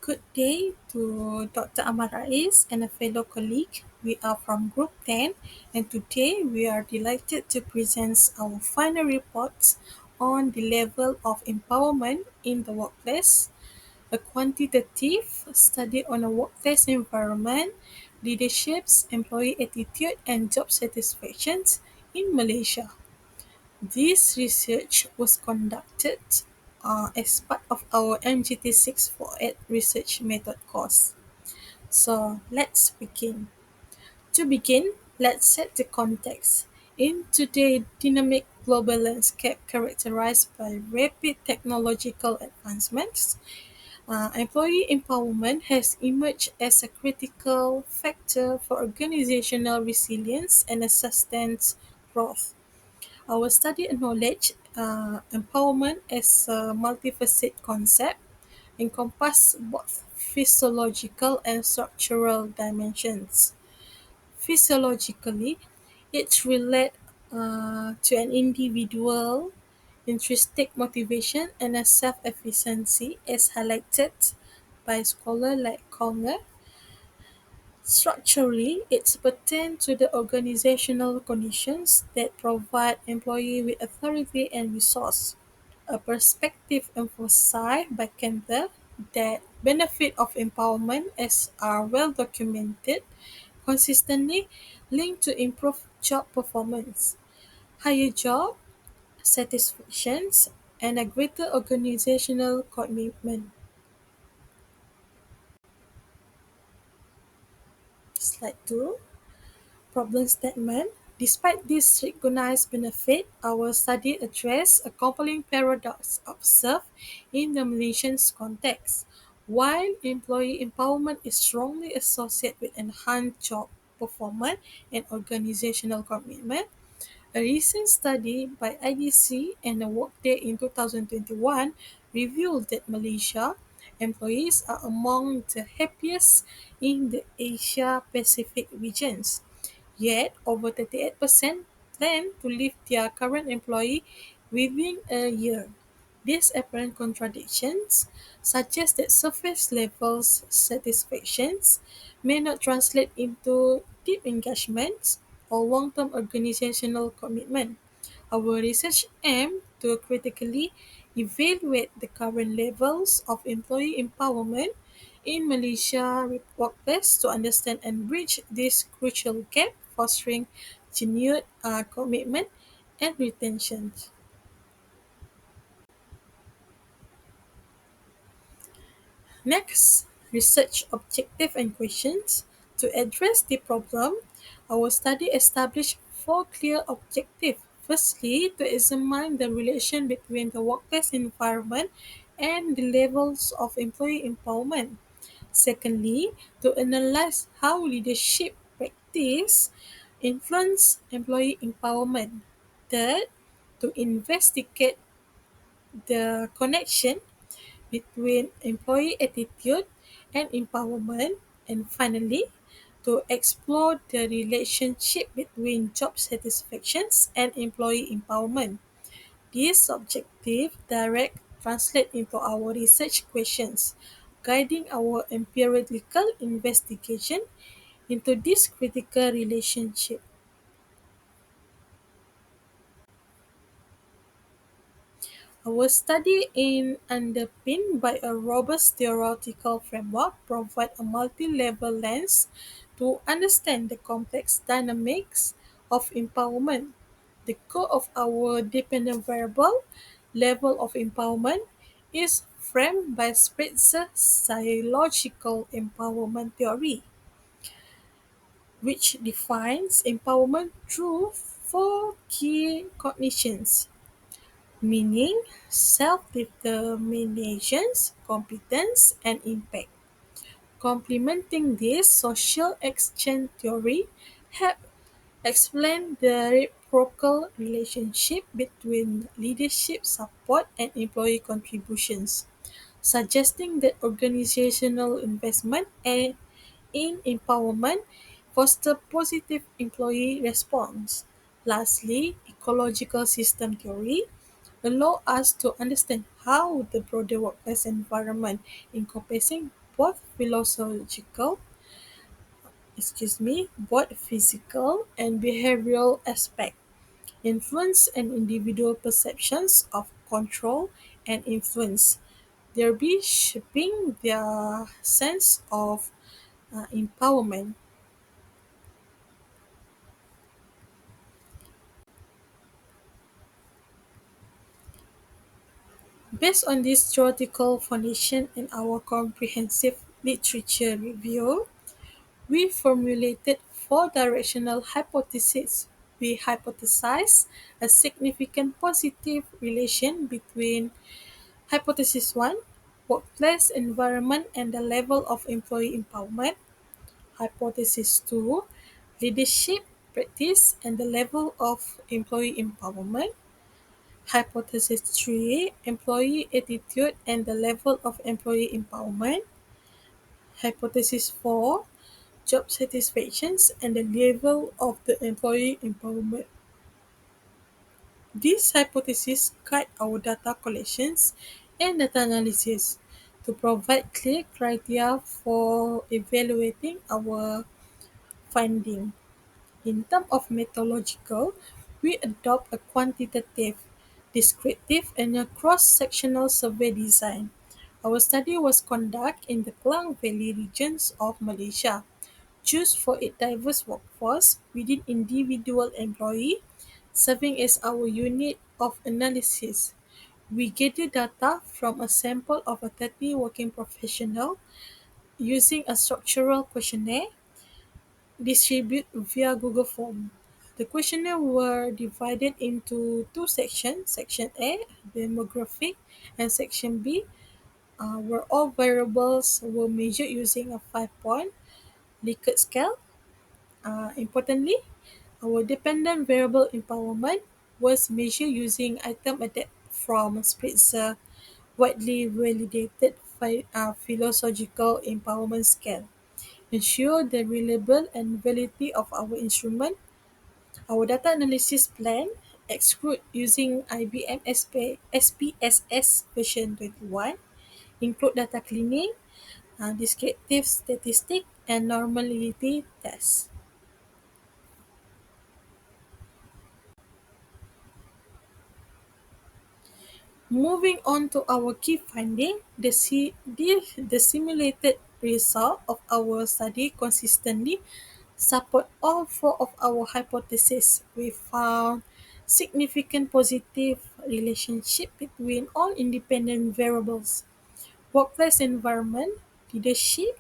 Good day to Dr. Amarais and a fellow colleague. We are from Group 10, and today we are delighted to present our final reports on the level of empowerment in the workplace, a quantitative study on a workplace environment, leadership's employee attitude, and job satisfaction in Malaysia. This research was conducted as part of our MGT648 Research Method course. So let's begin. To begin, let's set the context. In today's dynamic global landscape characterized by rapid technological advancements, employee empowerment has emerged as a critical factor for organizational resilience and a sustained growth. Our study acknowledged empowerment as a multifaceted concept, encompass both physiological and structural dimensions. Physiologically, it relates to an individual intrinsic motivation and a self-efficacy as highlighted by scholars like Conger. Structurally, it pertains to the organizational conditions that provide employees with authority and resource. A perspective emphasized by Kenter that benefits of empowerment as are well documented, consistently linked to improved job performance, higher job satisfactions, and a greater organizational commitment. Slide 2. Problem statement. Despite this recognized benefit, our study addressed a compelling paradox observed in the Malaysian context. While employee empowerment is strongly associated with enhanced job performance and organizational commitment, a recent study by IDC and a Workday in 2021 revealed that Malaysia employees are among the happiest in the Asia Pacific regions. Yet, over 38% plan to leave their current employee within a year. These apparent contradictions suggest that surface level satisfactions may not translate into deep engagements or long-term organizational commitment. Our research aimed to critically evaluate the current levels of employee empowerment in Malaysia workplace to understand and bridge this crucial gap, fostering genuine commitment and retention. Next, research objective and questions. To address the problem, our study established four clear objectives. Firstly, to examine the relation between the workplace environment and the levels of employee empowerment. Secondly, to analyze how leadership practice influence employee empowerment. Third, to investigate the connection between employee attitude and empowerment, and finally, to explore the relationship between job satisfactions and employee empowerment. These objectives direct translate into our research questions, guiding our empirical investigation into this critical relationship. Our study is underpinned by a robust theoretical framework, provide a multi-level lens to understand the complex dynamics of empowerment. The core of our dependent variable, level of empowerment, is framed by Spritzer's psychological empowerment theory, which defines empowerment through four key cognitions: meaning, self-determination, competence, and impact. Complementing this, social exchange theory help explain the reciprocal relationship between leadership support and employee contributions, suggesting that organizational investment in empowerment foster positive employee response. Lastly, ecological system theory allow us to understand how the broader workplace environment encompassing both both physical and behavioral aspect, influence and individual perceptions of control and influence, thereby shaping their sense of empowerment. Based on this theoretical foundation and our comprehensive literature review, we formulated four directional hypotheses. We hypothesized a significant positive relation between hypothesis 1, workplace environment and the level of employee empowerment; hypothesis 2, leadership practice and the level of employee empowerment; hypothesis 3, employee attitude and the level of employee empowerment; hypothesis 4, job satisfactions and the level of the employee empowerment. These hypotheses guide our data collections and data analysis to provide clear criteria for evaluating our finding. In terms of methodological, we adopt a quantitative, descriptive, and a cross-sectional survey design. Our study was conducted in the Klang Valley regions of Malaysia. Choose for a diverse workforce within individual employee, serving as our unit of analysis. We gather data from a sample of a 30 working professional using a structural questionnaire distributed via Google Form. The questionnaire were divided into two sections. Section A, demographic, and Section B, where all variables were measured using a 5-point Likert scale. Importantly, our dependent variable empowerment was measured using item adapt from Spitzer widely validated philosophical empowerment scale. Ensure the reliable and validity of our instrument. Our data analysis plan exclude using IBM SPSS version 21, include data cleaning, descriptive statistic, and normality tests. Moving on to our key finding, the simulated result of our study consistently support all four of our hypotheses. We found significant positive relationship between all independent variables: workplace environment, leadership,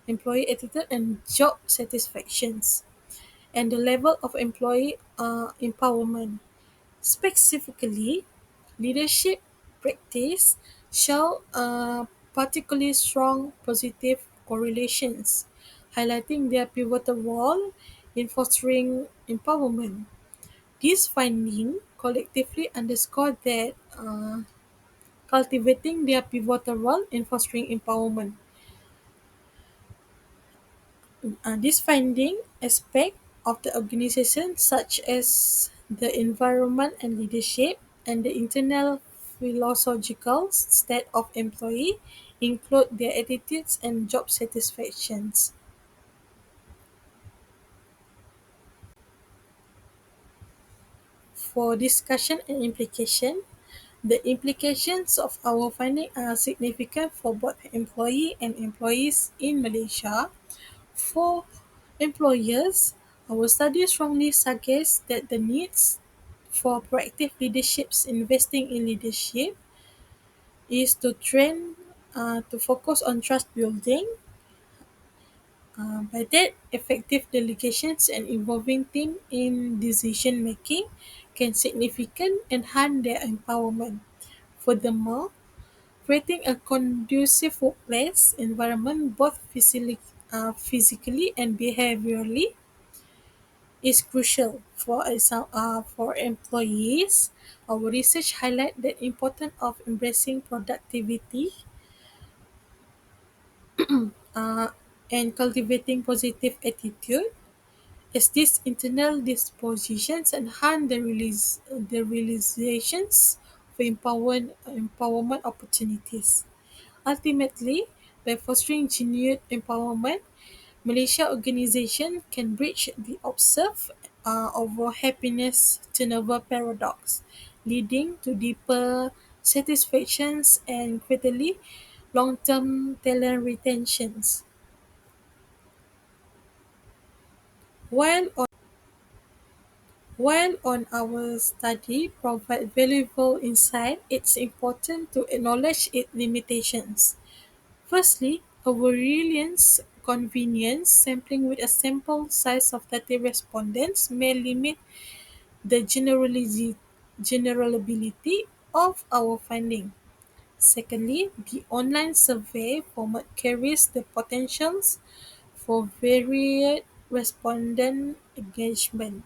employee attitude, and job satisfactions, and the level of employee empowerment. Specifically, leadership practice show particularly strong positive correlations, highlighting their pivotal role in fostering empowerment. These findings collectively underscore that cultivating their pivotal role in fostering empowerment. This finding aspect of the organization, such as the environment and leadership, and the internal philosophical state of employee, include their attitudes and job satisfactions. For discussion and implication, the implications of our finding are significant for both employee and employees in Malaysia. For employers, our study strongly suggests that the needs for proactive leaderships investing in leadership is to train to focus on trust building. By that, effective delegations and involving team in decision making can significantly enhance their empowerment. Furthermore, creating a conducive workplace environment both physically and behaviorally is crucial. For employees, our research highlight the importance of embracing productivity uh, and cultivating positive attitude, as these internal dispositions enhance the realizations of empowerment opportunities. Ultimately, by fostering genuine empowerment, Malaysia organisation can bridge the observed over happiness turnover paradox, leading to deeper satisfactions and critically long-term talent retentions. While on our study provide valuable insight, it's important to acknowledge its limitations. Firstly, overreliance convenience sampling with a sample size of 30 respondents may limit the generalability of our finding. Secondly, the online survey format carries the potentials for varied respondent engagement,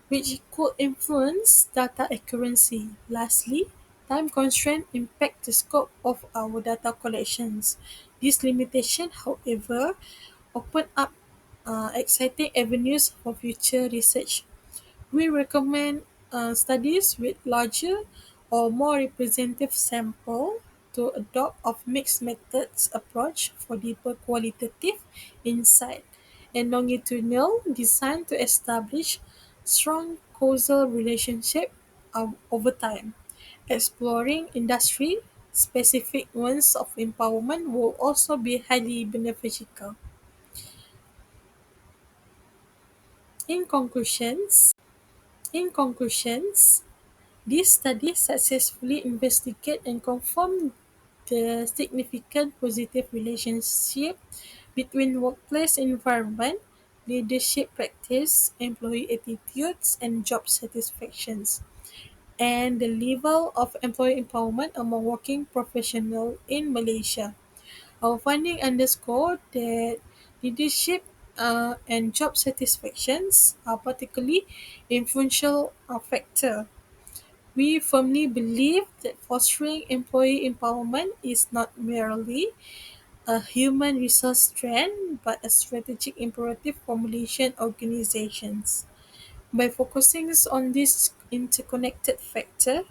which could influence data accuracy. Lastly, time constraints impact the scope of our data collections. This limitation, however, open up exciting avenues for future research. We recommend studies with larger or more representative sample to adopt a mixed methods approach for deeper qualitative insight and longitudinal design to establish strong causal relationship over time. Exploring industry specific ones of empowerment will also be highly beneficial. In conclusions, in conclusions, this study successfully investigated and confirmed the significant positive relationship between workplace environment, leadership practice, employee attitudes, and job satisfactions, and the level of employee empowerment among working professionals in Malaysia. Our finding underscore that leadership and job satisfactions are particularly influential factor. We firmly believe that fostering employee empowerment is not merely a human resource trend but a strategic imperative for Malaysian organizations. By focusing on this interconnected factor,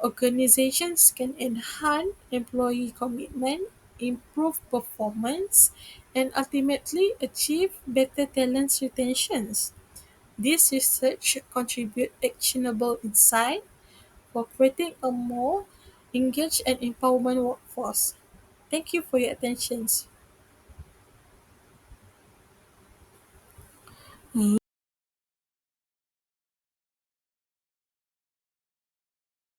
organizations can enhance employee commitment, improve performance, and ultimately achieve better talent retentions. This research contribute actionable insight for creating a more engaged and empowerment workforce. Thank you for your attention.